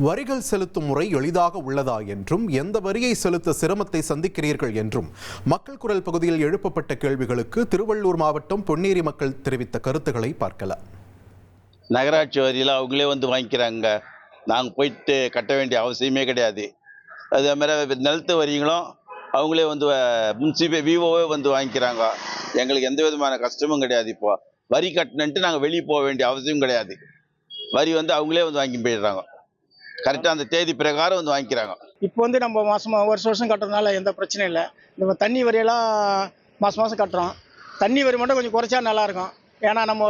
வரிகள் செலுத்தும் முறை எளிதாக உள்ளதா என்றும் எந்த வரியை செலுத்த சிரமத்தை சந்திக்கிறீர்கள் என்றும் மக்கள் குரல் பகுதியில் எழுப்பப்பட்ட கேள்விகளுக்கு திருவள்ளூர் மாவட்டம் பொன்னேரி மக்கள் தெரிவித்த கருத்துக்களை பார்க்கலாம். நகராட்சி வரியில் அவங்களே வந்து வாங்கிக்கிறாங்க. நாங்கள் போயிட்டு கட்ட வேண்டிய அவசியமே கிடையாது. அதே மாதிரி நிலத்து வரிகளும் அவங்களே வந்து முன்சிபல் விஓவே வந்து வாங்கிக்கிறாங்க. எங்களுக்கு எந்த விதமான கஷ்டமும் கிடையாது. இப்போ வரி கட்டணுன்ட்டு நாங்கள் வெளியே போக வேண்டிய அவசியம் கிடையாது. வரி வந்து அவங்களே வந்து வாங்கி போயிடுறாங்க. கரெக்டாக அந்த தேதி பிரகாரம் வந்து வாங்கிக்கிறாங்க. இப்போ வந்து நம்ம வருஷம் கட்டுறதுனால எந்த பிரச்சனையும் இல்லை. நம்ம தண்ணி வரியெல்லாம் மாதம் கட்டுறோம். தண்ணி வரி மட்டும் கொஞ்சம் குறைச்சா நல்லாயிருக்கும். ஏன்னா நம்ம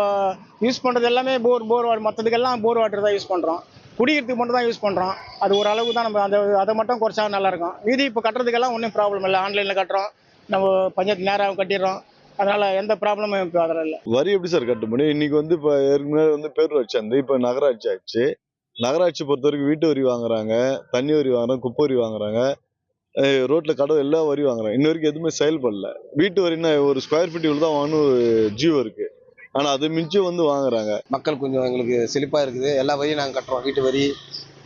யூஸ் பண்ணுறது எல்லாமே போர் வாட்டர், மற்றதுக்கெல்லாம் போர் வாட்டர் தான் யூஸ் பண்ணுறோம். குடிக்கிறதுக்கு மட்டும் தான் யூஸ் பண்ணுறோம். அது ஒரு அளவுக்கு தான். நம்ம அதை மட்டும் குறைச்சா நல்லாயிருக்கும். மீதி இப்போ கட்டுறதுக்கெல்லாம் ஒன்றும் ப்ராப்ளம் இல்லை. ஆன்லைனில் கட்டுறோம், நம்ம பஞ்சாயத்து நேராக கட்டிடுறோம். அதனால் எந்த ப்ராப்ளமும் இப்போ அதில் இல்லை. வரி எப்படி சார் கட்ட முடியும்? இன்றைக்கி வந்து இப்போ ஏற்கனவே வந்து பேரூராட்சி வந்து இப்போ நகராட்சி ஆச்சு. நகராட்சி பொறுத்த வரைக்கும் வீட்டு வரி வாங்குறாங்க, தண்ணி வரி வாங்குறாங்க, குப்பை வரி வாங்குறாங்க, ரோட்டில் கடை எல்லா வரி வாங்குறாங்க. இன்ன வரைக்கும் எதுவுமே செயல்படல. வீட்டு வரின்னா ஒரு ஸ்கொயர் ஃபீட் இவ்வளோ தான் வாங்கணும் ஒரு ஜியோ இருக்குது. ஆனால் அது மிச்சம் வந்து வாங்குறாங்க. மக்கள் கொஞ்சம் எங்களுக்கு செழிப்பாக இருக்குது. எல்லா வரியும் நாங்கள் கட்டுறோம். வீட்டு வரி,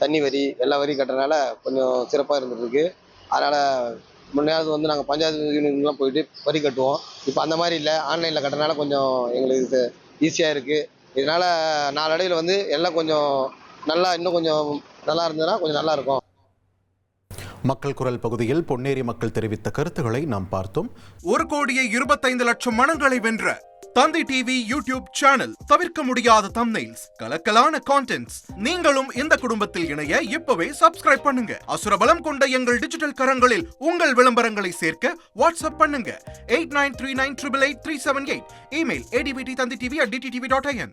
தண்ணி வரி, எல்லா வரியும் கட்டுறதுனால கொஞ்சம் சிறப்பாக இருந்துருக்கு. அதனால் முன்னாடி வந்து நாங்கள் பஞ்சாயத்து யூனியன்லாம் போயிட்டு வரி கட்டுவோம். இப்போ அந்த மாதிரி இல்லை. ஆன்லைனில் கட்டுறதுனால கொஞ்சம் எங்களுக்கு ஈஸியாக இருக்குது. இதனால் நாளடைவில் வந்து எல்லாம் கொஞ்சம் நல்லா, இன்னும் கொஞ்சம் நல்லா இருந்ததுன்னா கொஞ்சம் நல்லா இருக்கும். மக்கள் குரல் பகுதியில் பொன்னேரி மக்கள் தெரிவித்த கருத்துக்களை நாம் பார்த்தோம். 1,25,00,000 மனங்களை வென்ற தந்தி டிவி யூடியூப் சேனல். தவிர்க்க முடியாத தம்ப்நெயில்ஸ், கலக்கலான கான்டென்ட்ஸ். நீங்களும் இந்த குடும்பத்தில் இணைய இப்பவே சப்ஸ்கிரைப் பண்ணுங்க. அசுரபலம் கொண்ட எங்கள் டிஜிட்டல் கரங்களில் உங்கள் விளம்பரங்களை சேர்க்க வாட்ஸ்அப் பண்ணுங்க. 8939888378. Email advttanditv@dttv.in.